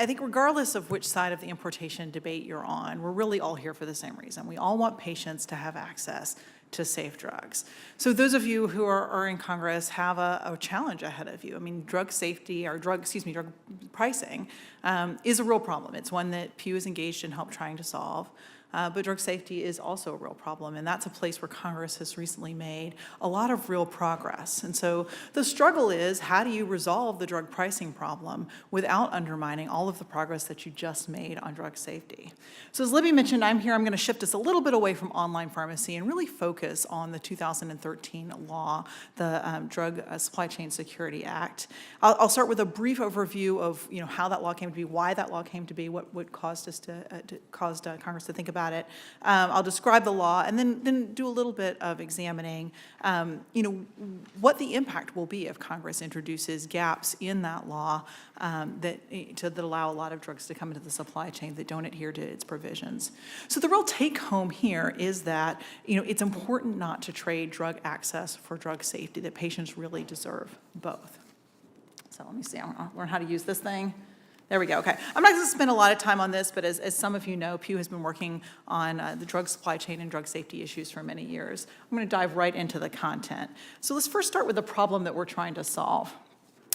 I think regardless of which side of the importation debate you're on, we're really all here for the same reason. We all want patients to have access to safe drugs. So those of you who are in Congress have a challenge ahead of you. I mean, drug safety, or drug pricing is a real problem. It's one that Pew is engaged in help trying to solve. But drug safety is also a real problem, and that's a place where Congress has recently made a lot of real progress. And so the struggle is, how do you resolve the drug pricing problem without undermining all of the progress that you just made on drug safety? So as Libby mentioned, I'm going to shift us a little bit away from online pharmacy and really focus on the 2013 law, the Drug Supply Chain Security Act. I'll start with a brief overview of how that law came to be, why that law came to be, what caused us caused Congress to think about it. I'll describe the law and then do a little bit of examining, what the impact will be if Congress introduces gaps in that law that allow a lot of drugs to come into the supply chain that don't adhere to its provisions. So the real take home here is that it's important not to trade drug access for drug safety, that patients really deserve both. So let me see, I'll learn how to use this thing. There we go, okay. I'm not gonna spend a lot of time on this, but as some of you know, Pew has been working on the drug supply chain and drug safety issues for many years. I'm gonna dive right into the content. So let's first start with the problem that we're trying to solve.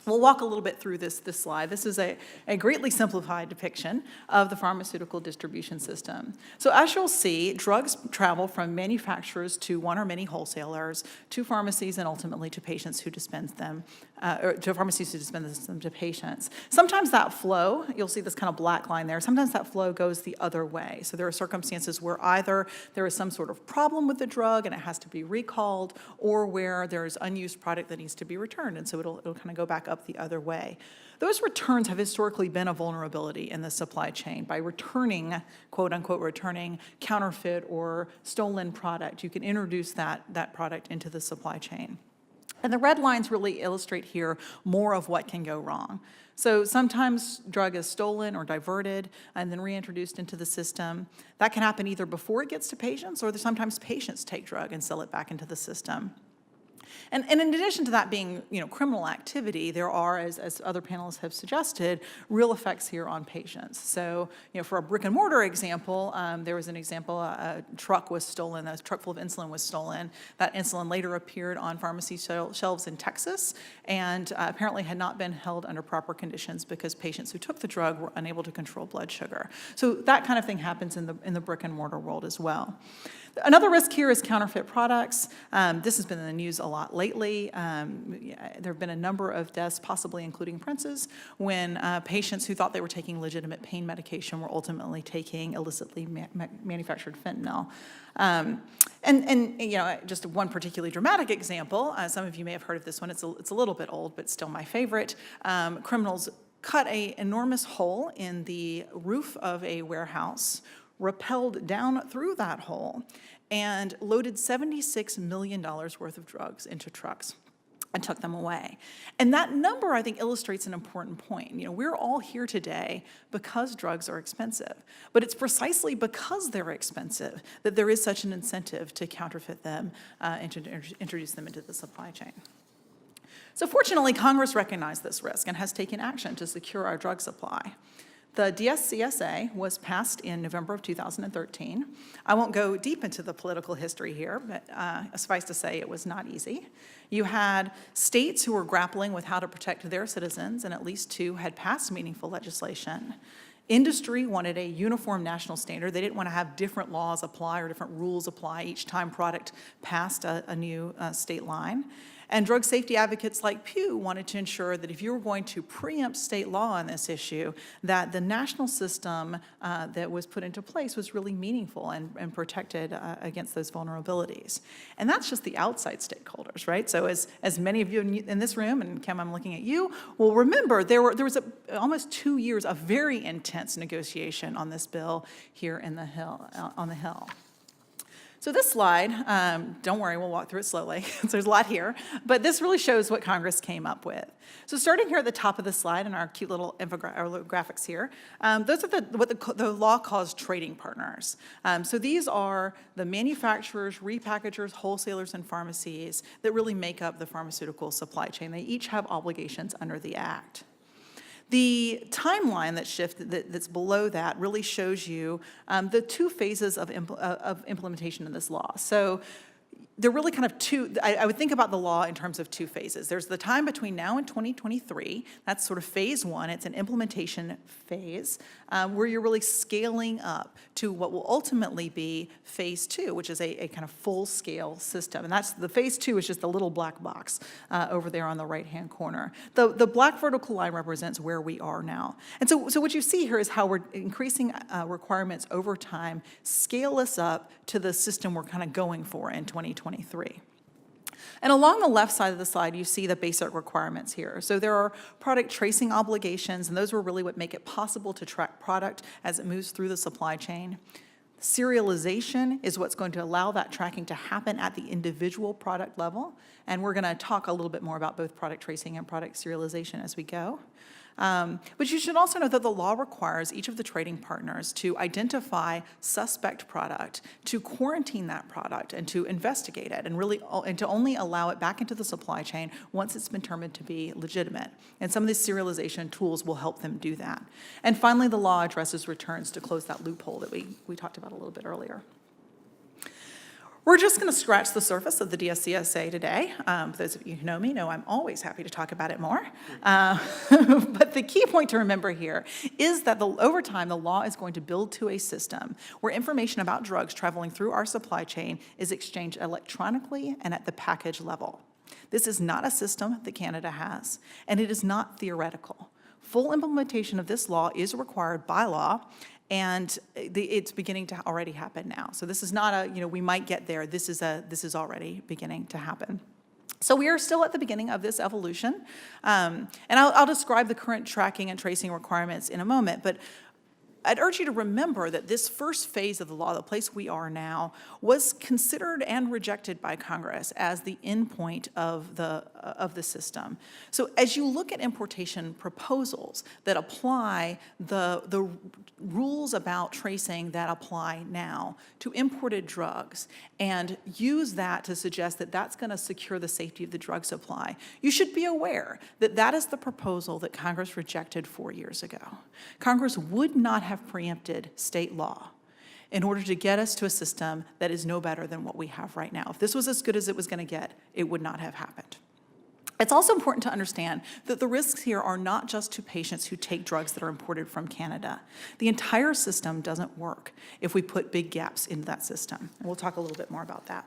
We'll walk a little bit through this slide. This is a greatly simplified depiction of the pharmaceutical distribution system. So as you'll see, drugs travel from manufacturers to one or many wholesalers, to pharmacies, and ultimately to patients who dispense them, or to pharmacies who dispense them to patients. Sometimes that flow, you'll see this kind of black line there, sometimes that flow goes the other way. So there are circumstances where either there is some sort of problem with the drug and it has to be recalled, or where there's unused product that needs to be returned, and so it'll kind of go back up the other way. Those returns have historically been a vulnerability in the supply chain. By returning, quote unquote, returning counterfeit or stolen product, you can introduce that product into the supply chain. And the red lines really illustrate here more of what can go wrong. So sometimes drug is stolen or diverted and then reintroduced into the system. That can happen either before it gets to patients, or sometimes patients take drug and sell it back into the system. And in addition to that being, criminal activity, there are, as other panelists have suggested, real effects here on patients. So, for a brick and mortar example, there was an example, a truck was stolen, a truck full of insulin was stolen. That insulin later appeared on pharmacy shelves in Texas and apparently had not been held under proper conditions because patients who took the drug were unable to control blood sugar. So that kind of thing happens in the brick and mortar world as well. Another risk here is counterfeit products. This has been in the news a lot lately. There have been a number of deaths, possibly including Prince's, when patients who thought they were taking legitimate pain medication were ultimately taking illicitly manufactured fentanyl. Just one particularly dramatic example, some of you may have heard of this one, it's a little bit old, but still my favorite. Criminals cut an enormous hole in the roof of a warehouse, rappelled down through that hole, and loaded $76 million worth of drugs into trucks and took them away. And that number, I think, illustrates an important point. We're all here today because drugs are expensive, but it's precisely because they're expensive that there is such an incentive to counterfeit them and to introduce them into the supply chain. So fortunately, Congress recognized this risk and has taken action to secure our drug supply. The DSCSA was passed in November of 2013. I won't go deep into the political history here, but suffice to say it was not easy. You had states who were grappling with how to protect their citizens, and at least two had passed meaningful legislation. Industry wanted a uniform national standard. They didn't want to have different laws apply or different rules apply each time product passed a new state line. And drug safety advocates like Pew wanted to ensure that if you were going to preempt state law on this issue, that the national system that was put into place was really meaningful and protected against those vulnerabilities. And that's just the outside stakeholders, right? So as many of you in this room, and Kim, I'm looking at you, will remember there was almost 2 years of very intense negotiation on this bill here on the Hill. So this slide, don't worry, we'll walk through it slowly. So there's a lot here, but this really shows what Congress came up with. So starting here at the top of the slide in our cute little graphics here, those are what the law calls trading partners. So these are the manufacturers, repackagers, wholesalers, and pharmacies that really make up the pharmaceutical supply chain. They each have obligations under the Act. The timeline that's below that really shows you the two phases of implementation of this law. So they're really kind of two, I would think about the law in terms of two phases. There's the time between now and 2023, that's sort of phase one, it's an implementation phase, where you're really scaling up to what will ultimately be phase two, which is a kind of full-scale system. And that's, the phase two is just the little black box over there on the right-hand corner. The black vertical line represents where we are now. And so what you see here is how we're increasing requirements over time, scale us up to the system we're kind of going for in 2023. And along the left side of the slide, you see the basic requirements here. So there are product tracing obligations, and those are really what make it possible to track product as it moves through the supply chain. Serialization is what's going to allow that tracking to happen at the individual product level, and we're going to talk a little bit more about both product tracing and product serialization as we go. But you should also know that the law requires each of the trading partners to identify suspect product, to quarantine that product, and to investigate it, and to only allow it back into the supply chain once it's been determined to be legitimate. And some of these serialization tools will help them do that. And finally, the law addresses returns to close that loophole that we talked about a little bit earlier. We're just going to scratch the surface of the DSCSA today. Those of you who know me know I'm always happy to talk about it more. But the key point to remember here is that over time, the law is going to build to a system where information about drugs traveling through our supply chain is exchanged electronically and at the package level. This is not a system that Canada has, and it is not theoretical. Full implementation of this law is required by law, and it's beginning to already happen now. So this is not we might get there. This is already beginning to happen. So we are still at the beginning of this evolution. And I'll describe the current tracking and tracing requirements in a moment, but I'd urge you to remember that this first phase of the law, the place we are now, was considered and rejected by Congress as the endpoint of the system. So as you look at importation proposals that apply the rules about tracing that apply now to imported drugs and use that to suggest that that's going to secure the safety of the drug supply, you should be aware that that is the proposal that Congress rejected 4 years ago. Congress would not have preempted state law in order to get us to a system that is no better than what we have right now. If this was as good as it was going to get, it would not have happened. It's also important to understand that the risks here are not just to patients who take drugs that are imported from Canada. The entire system doesn't work if we put big gaps into that system. And we'll talk a little bit more about that.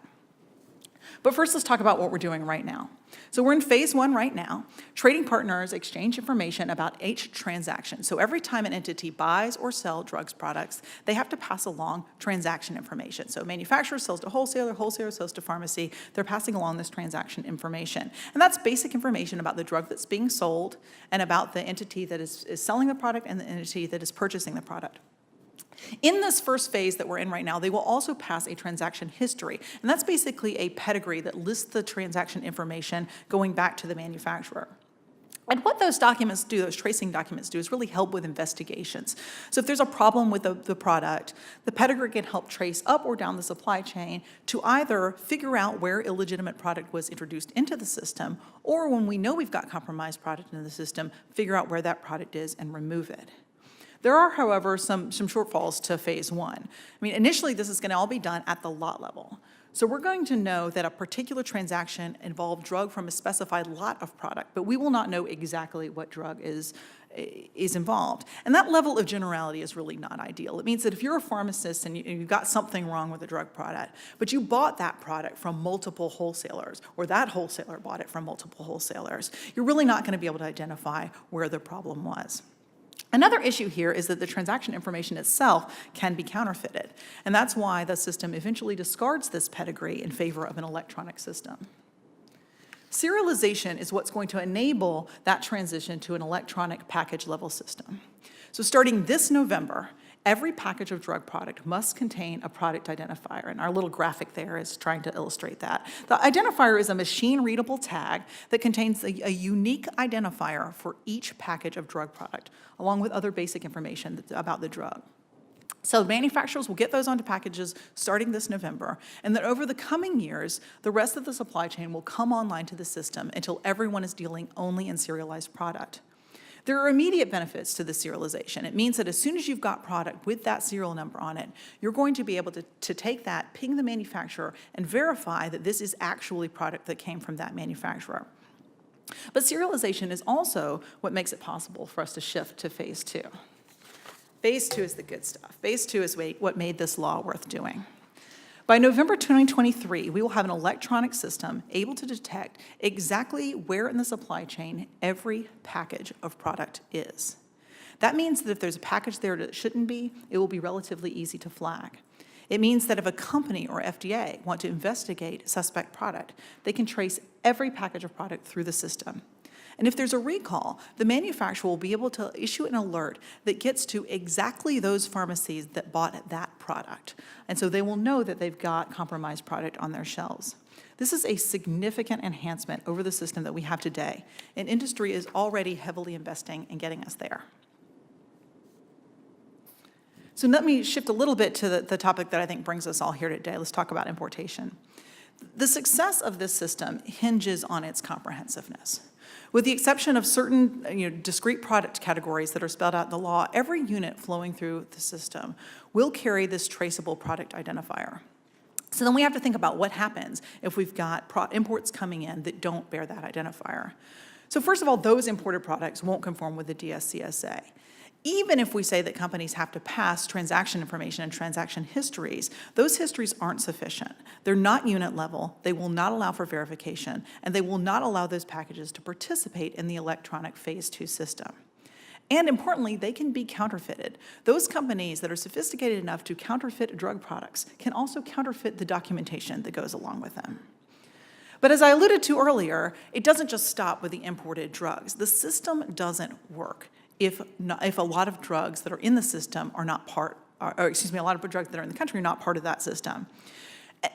But first, let's talk about what we're doing right now. So we're in phase one right now. Trading partners exchange information about each transaction. So every time an entity buys or sells drugs products, they have to pass along transaction information. So manufacturer sells to wholesaler, wholesaler sells to pharmacy. They're passing along this transaction information. And that's basic information about the drug that's being sold and about the entity that is selling the product and the entity that is purchasing the product. In this first phase that we're in right now, they will also pass a transaction history, and that's basically a pedigree that lists the transaction information going back to the manufacturer. And what those documents do, those tracing documents do, is really help with investigations. So if there's a problem with the product, the pedigree can help trace up or down the supply chain to either figure out where illegitimate product was introduced into the system, or when we know we've got compromised product in the system, figure out where that product is and remove it. There are, however, some shortfalls to phase one. I mean, initially, this is going to all be done at the lot level. So we're going to know that a particular transaction involved drug from a specified lot of product, but we will not know exactly what drug is involved. And that level of generality is really not ideal. It means that if you're a pharmacist and you've got something wrong with a drug product, but you bought that product from multiple wholesalers, or that wholesaler bought it from multiple wholesalers, you're really not going to be able to identify where the problem was. Another issue here is that the transaction information itself can be counterfeited, and that's why the system eventually discards this pedigree in favor of an electronic system. Serialization is what's going to enable that transition to an electronic package level system. So starting this November, every package of drug product must contain a product identifier, and our little graphic there is trying to illustrate that. The identifier is a machine-readable tag that contains a unique identifier for each package of drug product, along with other basic information about the drug. So manufacturers will get those onto packages starting this November, and then over the coming years, the rest of the supply chain will come online to the system until everyone is dealing only in serialized product. There are immediate benefits to the serialization. It means that as soon as you've got product with that serial number on it, you're going to be able to take that, ping the manufacturer, and verify that this is actually product that came from that manufacturer. But serialization is also what makes it possible for us to shift to phase 2. Phase 2 is the good stuff. Phase 2 is what made this law worth doing. By November 2023, we will have an electronic system able to detect exactly where in the supply chain every package of product is. That means that if there's a package there that shouldn't be, it will be relatively easy to flag. It means that if a company or FDA want to investigate suspect product, they can trace every package of product through the system. And if there's a recall, the manufacturer will be able to issue an alert that gets to exactly those pharmacies that bought that product. And so they will know that they've got compromised product on their shelves. This is a significant enhancement over the system that we have today, and industry is already heavily investing in getting us there. So let me shift a little bit to the topic that I think brings us all here today. Let's talk about importation. The success of this system hinges on its comprehensiveness. With the exception of certain discrete product categories that are spelled out in the law, every unit flowing through the system will carry this traceable product identifier. So then we have to think about what happens if we've got imports coming in that don't bear that identifier. So first of all, those imported products won't conform with the DSCSA. Even if we say that companies have to pass transaction information and transaction histories, those histories aren't sufficient. They're not unit level, they will not allow for verification, and they will not allow those packages to participate in the electronic phase 2 system. And importantly, they can be counterfeited. Those companies that are sophisticated enough to counterfeit drug products can also counterfeit the documentation that goes along with them. But as I alluded to earlier, it doesn't just stop with the imported drugs. The system doesn't work if a lot of drugs that are in the system are not part, a lot of drugs that are in the country are not part of that system.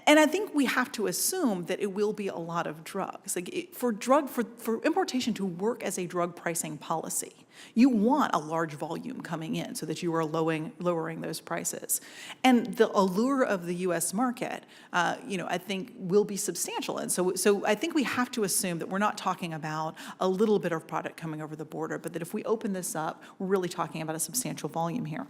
And I think we have to assume that it will be a lot of drugs. Like for importation to work as a drug pricing policy, you want a large volume coming in so that you are lowering those prices. And the allure of the U.S. market, I think will be substantial. And so I think we have to assume that we're not talking about a little bit of product coming over the border, but that if we open this up, we're really talking about a substantial volume here.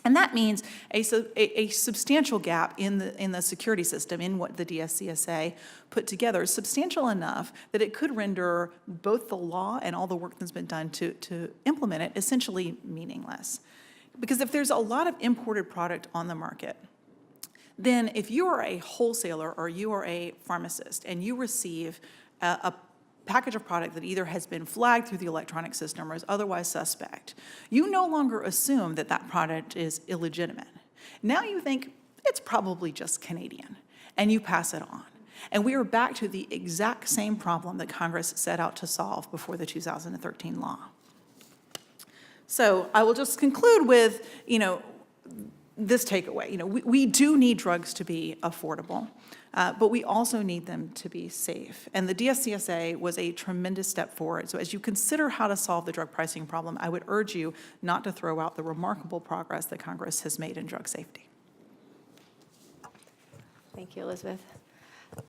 And that means a substantial gap in the security system, in what the DSCSA put together, is substantial enough that it could render both the law and all the work that's been done to implement it essentially meaningless. Because if there's a lot of imported product on the market, then if you are a wholesaler or you are a pharmacist and you receive a package of product that either has been flagged through the electronic system or is otherwise suspect, you no longer assume that that product is illegitimate. Now you think it's probably just Canadian, and you pass it on. And we are back to the exact same problem that Congress set out to solve before the 2013 law. So I will just conclude with, this takeaway. We do need drugs to be affordable, but we also need them to be safe. And the DSCSA was a tremendous step forward. So as you consider how to solve the drug pricing problem, I would urge you not to throw out the remarkable progress that Congress has made in drug safety. Thank you, Elizabeth.